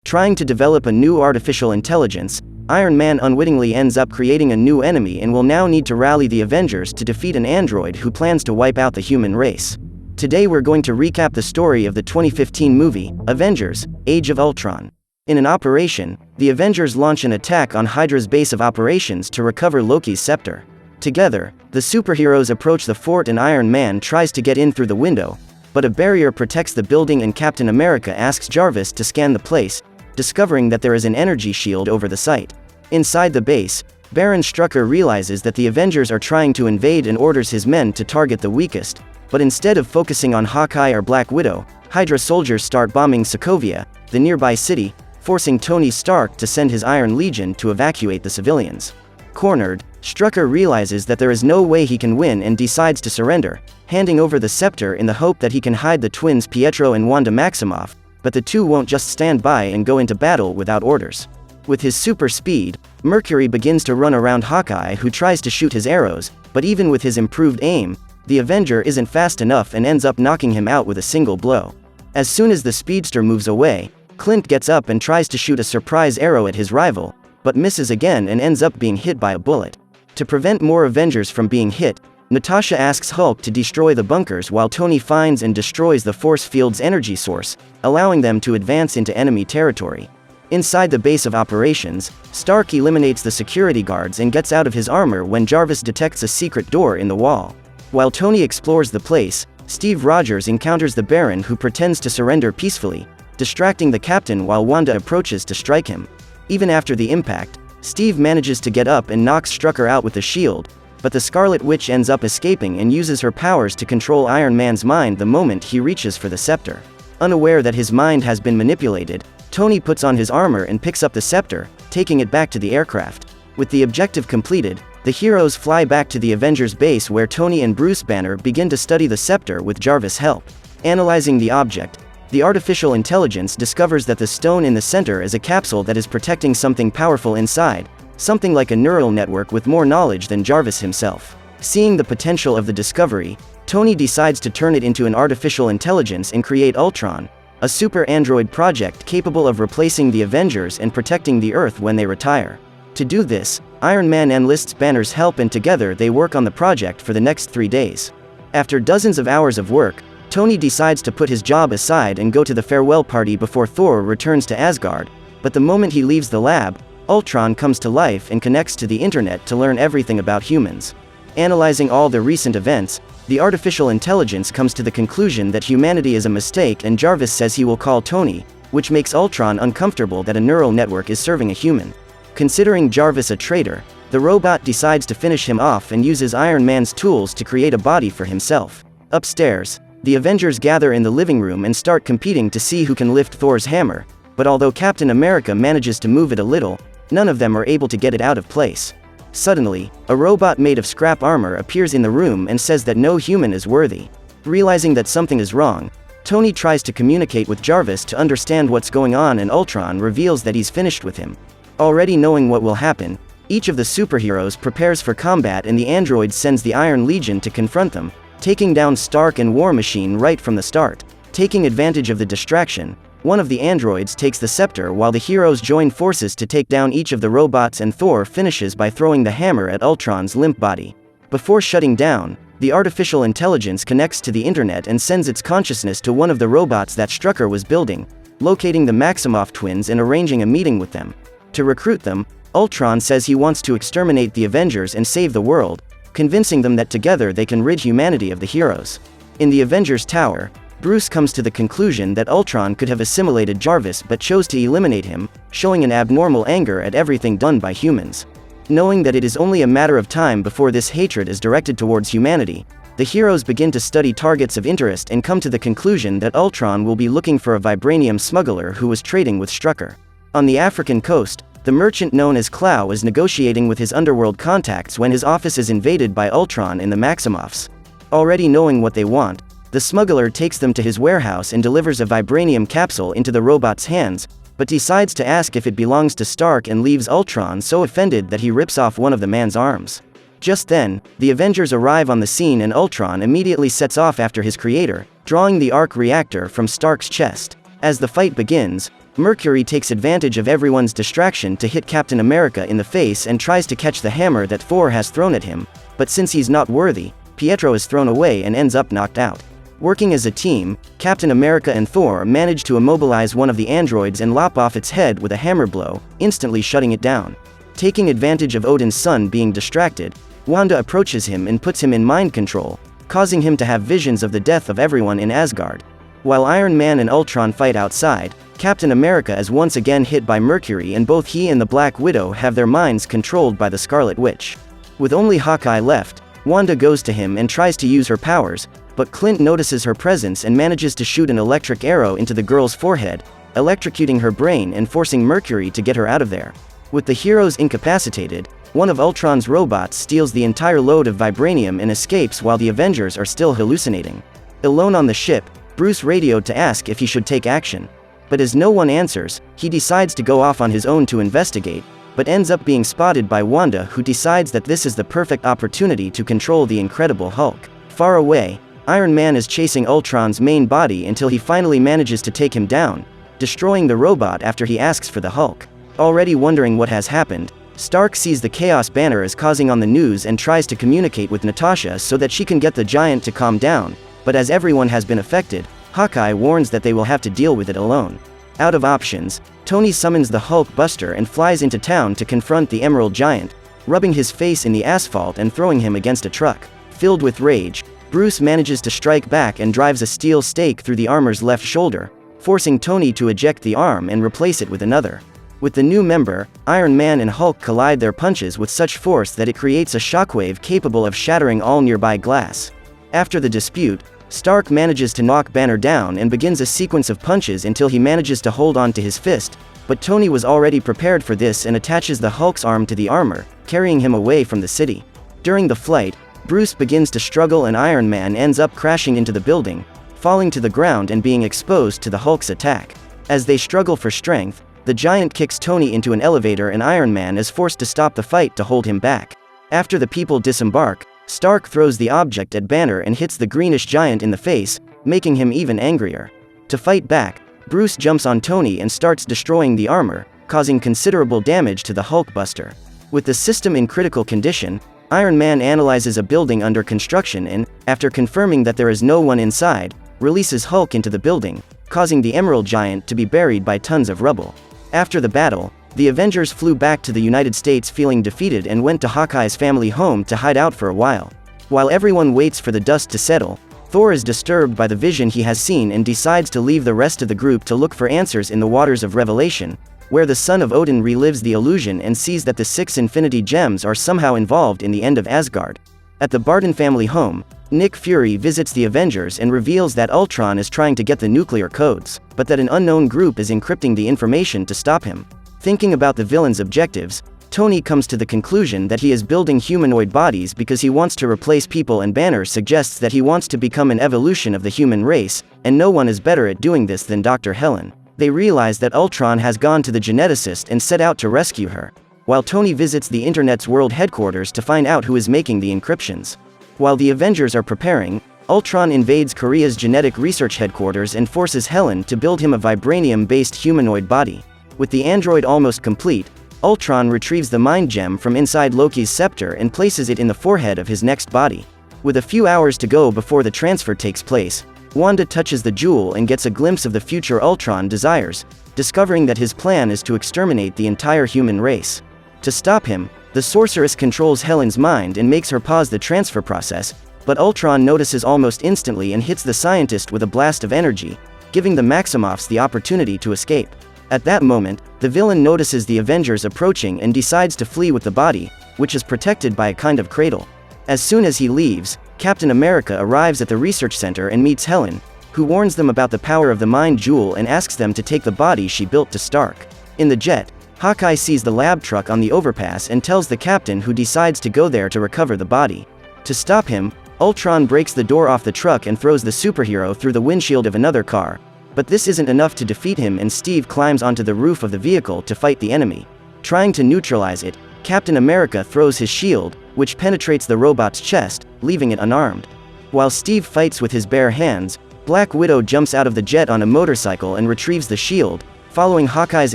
Trying to develop a new artificial intelligence, Iron Man unwittingly ends up creating a new enemy and will now need to rally the Avengers to defeat an android who plans to wipe out the human race. Today we're going to recap the story of the 2015 movie, Avengers: Age of Ultron. In an operation, the Avengers launch an attack on Hydra's base of operations to recover Loki's scepter. Together, the superheroes approach the fort and Iron Man tries to get in through the window, but a barrier protects the building and Captain America asks Jarvis to scan the place, discovering that there is an energy shield over the site. Inside the base, Baron Strucker realizes that the Avengers are trying to invade and orders his men to target the weakest, but instead of focusing on Hawkeye or Black Widow, Hydra soldiers start bombing Sokovia, the nearby city, forcing Tony Stark to send his Iron Legion to evacuate the civilians. Cornered, Strucker realizes that there is no way he can win and decides to surrender, handing over the scepter in the hope that he can hide the twins Pietro and Wanda Maximoff, but the two won't just stand by and go into battle without orders. With his super speed, Mercury begins to run around Hawkeye, who tries to shoot his arrows, but even with his improved aim, the Avenger isn't fast enough and ends up knocking him out with a single blow. As soon as the speedster moves away, Clint gets up and tries to shoot a surprise arrow at his rival, but misses again and ends up being hit by a bullet. To prevent more Avengers from being hit, Natasha asks Hulk to destroy the bunkers while Tony finds and destroys the force field's energy source, allowing them to advance into enemy territory. Inside the base of operations, Stark eliminates the security guards and gets out of his armor when Jarvis detects a secret door in the wall. While Tony explores the place, Steve Rogers encounters the Baron, who pretends to surrender peacefully, distracting the captain while Wanda approaches to strike him. Even after the impact, Steve manages to get up and knocks Strucker out with the shield, but the Scarlet Witch ends up escaping and uses her powers to control Iron Man's mind the moment he reaches for the scepter. Unaware that his mind has been manipulated, Tony puts on his armor and picks up the scepter, taking it back to the aircraft. With the objective completed, the heroes fly back to the Avengers base where Tony and Bruce Banner begin to study the scepter with Jarvis' help. Analyzing the object, the artificial intelligence discovers that the stone in the center is a capsule that is protecting something powerful inside, something like a neural network with more knowledge than Jarvis himself. Seeing the potential of the discovery, Tony decides to turn it into an artificial intelligence and create Ultron, a super android project capable of replacing the Avengers and protecting the Earth when they retire. To do this, Iron Man enlists Banner's help and together they work on the project for the next 3 days. After dozens of hours of work, Tony decides to put his job aside and go to the farewell party before Thor returns to Asgard, but the moment he leaves the lab, Ultron comes to life and connects to the internet to learn everything about humans. Analyzing all the recent events, the artificial intelligence comes to the conclusion that humanity is a mistake and Jarvis says he will call Tony, which makes Ultron uncomfortable that a neural network is serving a human. Considering Jarvis a traitor, the robot decides to finish him off and uses Iron Man's tools to create a body for himself. Upstairs, the Avengers gather in the living room and start competing to see who can lift Thor's hammer, but although Captain America manages to move it a little, none of them are able to get it out of place. Suddenly, a robot made of scrap armor appears in the room and says that no human is worthy. Realizing that something is wrong, Tony tries to communicate with Jarvis to understand what's going on and Ultron reveals that he's finished with him. Already knowing what will happen, each of the superheroes prepares for combat and the android sends the Iron Legion to confront them, taking down Stark and War Machine right from the start. Taking advantage of the distraction, one of the androids takes the scepter while the heroes join forces to take down each of the robots and Thor finishes by throwing the hammer at Ultron's limp body. Before shutting down, the artificial intelligence connects to the internet and sends its consciousness to one of the robots that Strucker was building, locating the Maximoff twins and arranging a meeting with them. To recruit them, Ultron says he wants to exterminate the Avengers and save the world, convincing them that together they can rid humanity of the heroes. In the Avengers Tower, Bruce comes to the conclusion that Ultron could have assimilated Jarvis but chose to eliminate him, showing an abnormal anger at everything done by humans. Knowing that it is only a matter of time before this hatred is directed towards humanity, the heroes begin to study targets of interest and come to the conclusion that Ultron will be looking for a vibranium smuggler who was trading with Strucker. On the African coast, the merchant known as Clow is negotiating with his underworld contacts when his office is invaded by Ultron and the Maximoffs. Already knowing what they want, the smuggler takes them to his warehouse and delivers a vibranium capsule into the robot's hands, but decides to ask if it belongs to Stark and leaves Ultron so offended that he rips off one of the man's arms. Just then, the Avengers arrive on the scene and Ultron immediately sets off after his creator, drawing the arc reactor from Stark's chest. As the fight begins, Mercury takes advantage of everyone's distraction to hit Captain America in the face and tries to catch the hammer that Thor has thrown at him, but since he's not worthy, Pietro is thrown away and ends up knocked out. Working as a team, Captain America and Thor manage to immobilize one of the androids and lop off its head with a hammer blow, instantly shutting it down. Taking advantage of Odin's son being distracted, Wanda approaches him and puts him in mind control, causing him to have visions of the death of everyone in Asgard. While Iron Man and Ultron fight outside, Captain America is once again hit by Mercury and both he and the Black Widow have their minds controlled by the Scarlet Witch. With only Hawkeye left, Wanda goes to him and tries to use her powers, but Clint notices her presence and manages to shoot an electric arrow into the girl's forehead, electrocuting her brain and forcing Mercury to get her out of there. With the heroes incapacitated, one of Ultron's robots steals the entire load of vibranium and escapes while the Avengers are still hallucinating. Alone on the ship, Bruce radioed to ask if he should take action. But as no one answers, he decides to go off on his own to investigate, but ends up being spotted by Wanda, who decides that this is the perfect opportunity to control the Incredible Hulk. Far away, Iron Man is chasing Ultron's main body until he finally manages to take him down, destroying the robot after he asks for the Hulk. Already wondering what has happened, Stark sees the Chaos Banner is causing on the news and tries to communicate with Natasha so that she can get the giant to calm down, but as everyone has been affected, Hawkeye warns that they will have to deal with it alone. Out of options, Tony summons the HULKBUSTER and flies into town to confront the Emerald Giant, rubbing his face in the asphalt and throwing him against a truck. Filled with rage, Bruce manages to strike back and drives a steel stake through the armor's left shoulder, forcing Tony to eject the arm and replace it with another. With the new member, Iron Man and Hulk collide their punches with such force that it creates a shockwave capable of shattering all nearby glass. After the dispute, Stark manages to knock Banner down and begins a sequence of punches until he manages to hold on to his fist, but Tony was already prepared for this and attaches the Hulk's arm to the armor, carrying him away from the city. During the flight, Bruce begins to struggle and Iron Man ends up crashing into the building, falling to the ground and being exposed to the Hulk's attack. As they struggle for strength, the giant kicks Tony into an elevator and Iron Man is forced to stop the fight to hold him back. After the people disembark, Stark throws the object at Banner and hits the greenish giant in the face, making him even angrier. To fight back, Bruce jumps on Tony and starts destroying the armor, causing considerable damage to the HULKBUSTER. With the system in critical condition, Iron Man analyzes a building under construction and, after confirming that there is no one inside, releases Hulk into the building, causing the Emerald Giant to be buried by tons of rubble. After the battle, the Avengers flew back to the United States feeling defeated and went to Hawkeye's family home to hide out for a while. While everyone waits for the dust to settle, Thor is disturbed by the vision he has seen and decides to leave the rest of the group to look for answers in the waters of Revelation, where the son of Odin relives the illusion and sees that the 6 Infinity Gems are somehow involved in the end of Asgard. At the Barton family home, Nick Fury visits the Avengers and reveals that Ultron is trying to get the nuclear codes, but that an unknown group is encrypting the information to stop him. Thinking about the villain's objectives, Tony comes to the conclusion that he is building humanoid bodies because he wants to replace people, and Banner suggests that he wants to become an evolution of the human race, and no one is better at doing this than Dr. Helen. They realize that Ultron has gone to the geneticist and set out to rescue her, while Tony visits the Internet's world headquarters to find out who is making the encryptions. While the Avengers are preparing, Ultron invades Korea's genetic research headquarters and forces Helen to build him a vibranium-based humanoid body. With the android almost complete, Ultron retrieves the mind gem from inside Loki's scepter and places it in the forehead of his next body. With a few hours to go before the transfer takes place, Wanda touches the jewel and gets a glimpse of the future Ultron desires, discovering that his plan is to exterminate the entire human race. To stop him, the sorceress controls Helen's mind and makes her pause the transfer process, but Ultron notices almost instantly and hits the scientist with a blast of energy, giving the Maximoffs the opportunity to escape. At that moment, the villain notices the Avengers approaching and decides to flee with the body, which is protected by a kind of cradle. As soon as he leaves, Captain America arrives at the research center and meets Helen, who warns them about the power of the mind jewel and asks them to take the body she built to Stark. In the jet, Hawkeye sees the lab truck on the overpass and tells the captain, who decides to go there to recover the body. To stop him, Ultron breaks the door off the truck and throws the superhero through the windshield of another car. But this isn't enough to defeat him, and Steve climbs onto the roof of the vehicle to fight the enemy. Trying to neutralize it, Captain America throws his shield, which penetrates the robot's chest, leaving it unarmed. While Steve fights with his bare hands, Black Widow jumps out of the jet on a motorcycle and retrieves the shield, following Hawkeye's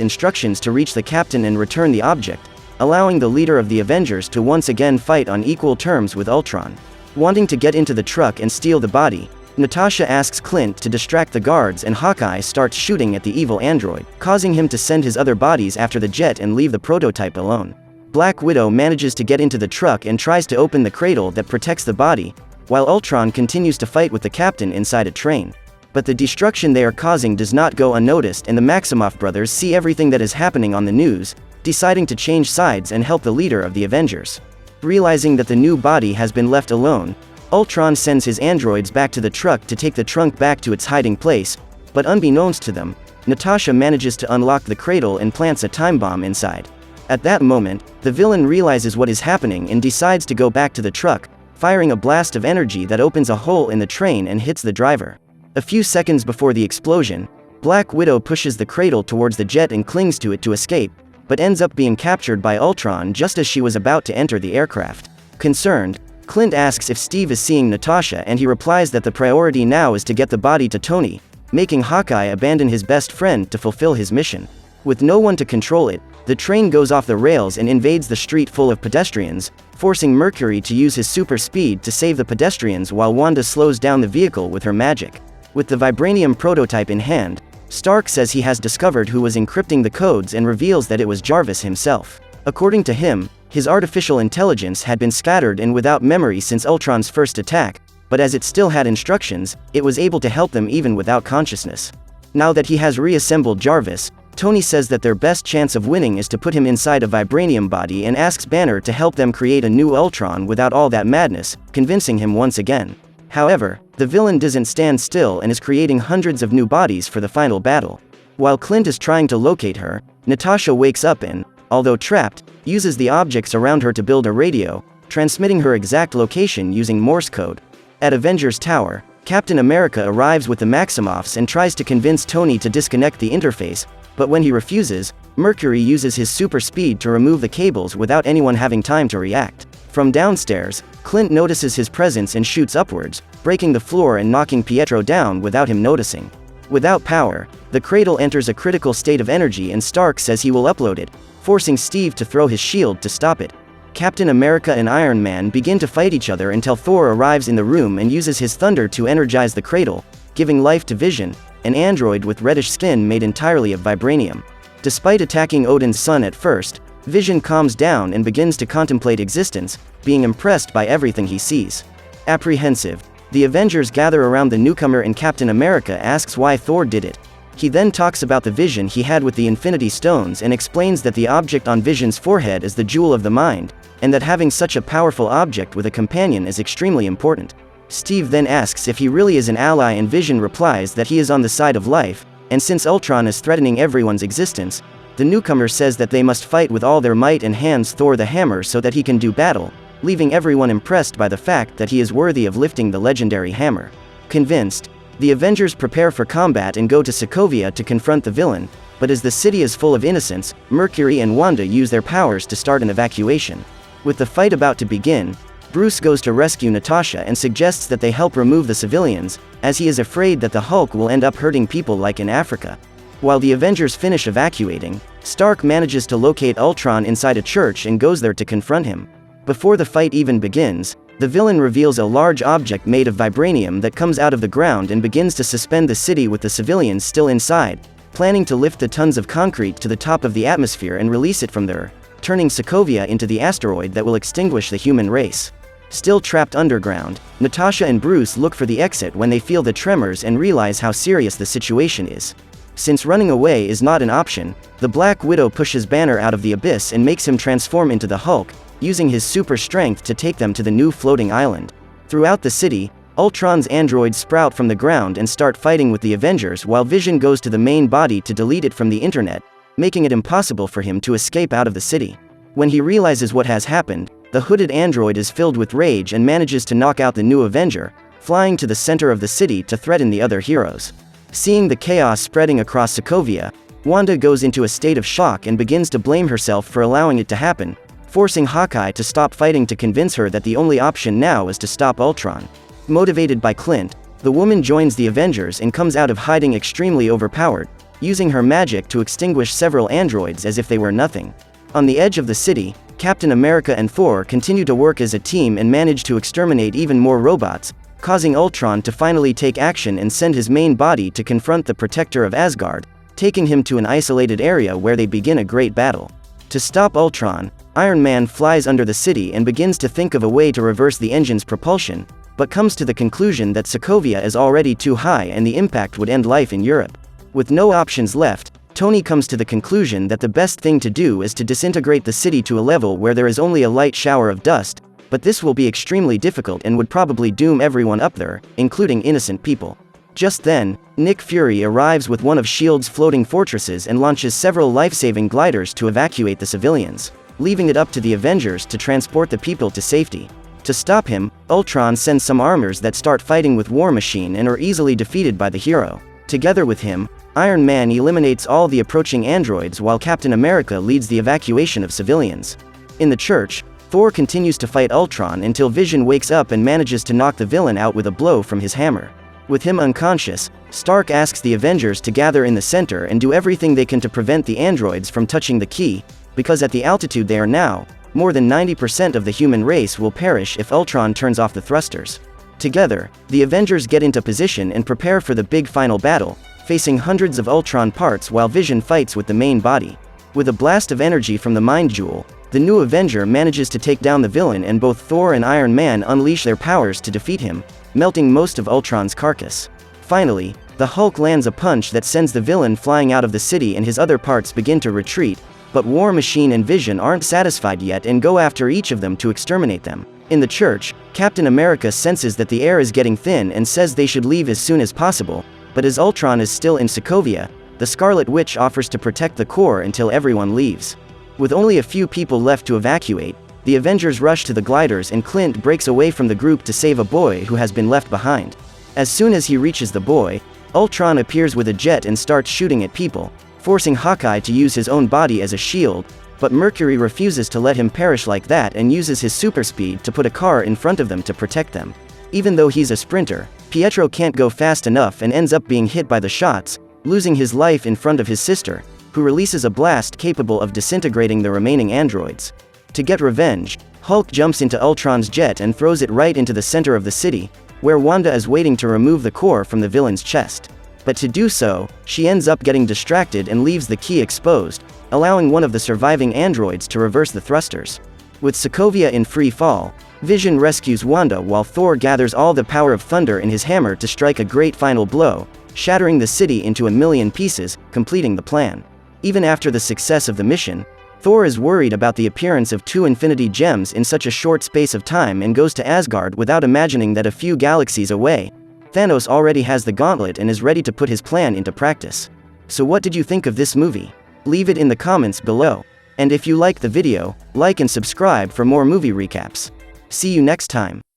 instructions to reach the captain and return the object, allowing the leader of the Avengers to once again fight on equal terms with Ultron. Wanting to get into the truck and steal the body, Natasha asks Clint to distract the guards and Hawkeye starts shooting at the evil android, causing him to send his other bodies after the jet and leave the prototype alone. Black Widow manages to get into the truck and tries to open the cradle that protects the body, while Ultron continues to fight with the captain inside a train. But the destruction they are causing does not go unnoticed, and the Maximoff brothers see everything that is happening on the news, deciding to change sides and help the leader of the Avengers. Realizing that the new body has been left alone, Ultron sends his androids back to the truck to take the trunk back to its hiding place, but unbeknownst to them, Natasha manages to unlock the cradle and plants a time bomb inside. At that moment, the villain realizes what is happening and decides to go back to the truck, firing a blast of energy that opens a hole in the train and hits the driver. A few seconds before the explosion, Black Widow pushes the cradle towards the jet and clings to it to escape, but ends up being captured by Ultron just as she was about to enter the aircraft. Concerned, Clint asks if Steve is seeing Natasha, and he replies that the priority now is to get the body to Tony, making Hawkeye abandon his best friend to fulfill his mission. With no one to control it, the train goes off the rails and invades the street full of pedestrians, forcing Mercury to use his super speed to save the pedestrians while Wanda slows down the vehicle with her magic. With the vibranium prototype in hand, Stark says he has discovered who was encrypting the codes and reveals that it was Jarvis himself. According to him, his artificial intelligence had been scattered and without memory since Ultron's first attack, but as it still had instructions, it was able to help them even without consciousness. Now that he has reassembled Jarvis, Tony says that their best chance of winning is to put him inside a vibranium body and asks Banner to help them create a new Ultron without all that madness, convincing him once again. However, the villain doesn't stand still and is creating hundreds of new bodies for the final battle. While Clint is trying to locate her, Natasha wakes up and, although trapped, uses the objects around her to build a radio, transmitting her exact location using Morse code. At Avengers Tower, Captain America arrives with the Maximoffs and tries to convince Tony to disconnect the interface, but when he refuses, Mercury uses his super speed to remove the cables without anyone having time to react. From downstairs, Clint notices his presence and shoots upwards, breaking the floor and knocking Pietro down without him noticing. Without power, the cradle enters a critical state of energy and Stark says he will upload it, forcing Steve to throw his shield to stop it. Captain America and Iron Man begin to fight each other until Thor arrives in the room and uses his thunder to energize the cradle, giving life to Vision, an android with reddish skin made entirely of vibranium. Despite attacking Odin's son at first, Vision calms down and begins to contemplate existence, being impressed by everything he sees. Apprehensive, the Avengers gather around the newcomer and Captain America asks why Thor did it. He then talks about the vision he had with the Infinity Stones and explains that the object on Vision's forehead is the jewel of the mind, and that having such a powerful object with a companion is extremely important. Steve then asks if he really is an ally and Vision replies that he is on the side of life, and since Ultron is threatening everyone's existence, the newcomer says that they must fight with all their might and hands Thor the hammer so that he can do battle, leaving everyone impressed by the fact that he is worthy of lifting the legendary hammer. Convinced, the Avengers prepare for combat and go to Sokovia to confront the villain, but as the city is full of innocents, Mercury and Wanda use their powers to start an evacuation. With the fight about to begin, Bruce goes to rescue Natasha and suggests that they help remove the civilians, as he is afraid that the Hulk will end up hurting people like in Africa. While the Avengers finish evacuating, Stark manages to locate Ultron inside a church and goes there to confront him. Before the fight even begins, the villain reveals a large object made of vibranium that comes out of the ground and begins to suspend the city with the civilians still inside, planning to lift the tons of concrete to the top of the atmosphere and release it from there, turning Sokovia into the asteroid that will extinguish the human race. Still trapped underground, Natasha and Bruce look for the exit when they feel the tremors and realize how serious the situation is. Since running away is not an option, the Black Widow pushes Banner out of the abyss and makes him transform into the Hulk, using his super strength to take them to the new floating island. Throughout the city, Ultron's androids sprout from the ground and start fighting with the Avengers while Vision goes to the main body to delete it from the internet, making it impossible for him to escape out of the city. When he realizes what has happened, the hooded android is filled with rage and manages to knock out the new Avenger, flying to the center of the city to threaten the other heroes. Seeing the chaos spreading across Sokovia, Wanda goes into a state of shock and begins to blame herself for allowing it to happen, forcing Hawkeye to stop fighting to convince her that the only option now is to stop Ultron. Motivated by Clint, the woman joins the Avengers and comes out of hiding extremely overpowered, using her magic to extinguish several androids as if they were nothing. On the edge of the city, Captain America and Thor continue to work as a team and manage to exterminate even more robots, causing Ultron to finally take action and send his main body to confront the Protector of Asgard, taking him to an isolated area where they begin a great battle. To stop Ultron, Iron Man flies under the city and begins to think of a way to reverse the engine's propulsion, but comes to the conclusion that Sokovia is already too high and the impact would end life in Europe. With no options left, Tony comes to the conclusion that the best thing to do is to disintegrate the city to a level where there is only a light shower of dust, but this will be extremely difficult and would probably doom everyone up there, including innocent people. Just then, Nick Fury arrives with one of S.H.I.E.L.D.'s floating fortresses and launches several life-saving gliders to evacuate the civilians, leaving it up to the Avengers to transport the people to safety. To stop him, Ultron sends some armors that start fighting with War Machine and are easily defeated by the hero. Together with him, Iron Man eliminates all the approaching androids while Captain America leads the evacuation of civilians. In the church, Thor continues to fight Ultron until Vision wakes up and manages to knock the villain out with a blow from his hammer. With him unconscious, Stark asks the Avengers to gather in the center and do everything they can to prevent the androids from touching the key, because at the altitude they are now, more than 90% of the human race will perish if Ultron turns off the thrusters. Together, the Avengers get into position and prepare for the big final battle, facing hundreds of Ultron parts while Vision fights with the main body. With a blast of energy from the Mind Jewel, the new Avenger manages to take down the villain and both Thor and Iron Man unleash their powers to defeat him, melting most of Ultron's carcass. Finally, the Hulk lands a punch that sends the villain flying out of the city and his other parts begin to retreat, but War Machine and Vision aren't satisfied yet and go after each of them to exterminate them. In the church, Captain America senses that the air is getting thin and says they should leave as soon as possible, but as Ultron is still in Sokovia, the Scarlet Witch offers to protect the core until everyone leaves. With only a few people left to evacuate, the Avengers rush to the gliders and Clint breaks away from the group to save a boy who has been left behind. As soon as he reaches the boy, Ultron appears with a jet and starts shooting at people, forcing Hawkeye to use his own body as a shield, but Mercury refuses to let him perish like that and uses his super speed to put a car in front of them to protect them. Even though he's a sprinter, Pietro can't go fast enough and ends up being hit by the shots, losing his life in front of his sister, who releases a blast capable of disintegrating the remaining androids. To get revenge, Hulk jumps into Ultron's jet and throws it right into the center of the city, where Wanda is waiting to remove the core from the villain's chest. But to do so, she ends up getting distracted and leaves the key exposed, allowing one of the surviving androids to reverse the thrusters. With Sokovia in free fall, Vision rescues Wanda while Thor gathers all the power of thunder in his hammer to strike a great final blow, shattering the city into a million pieces, completing the plan. Even after the success of the mission, Thor is worried about the appearance of 2 Infinity Gems in such a short space of time and goes to Asgard without imagining that a few galaxies away, Thanos already has the gauntlet and is ready to put his plan into practice. So what did you think of this movie? Leave it in the comments below. And if you like the video, like and subscribe for more movie recaps. See you next time.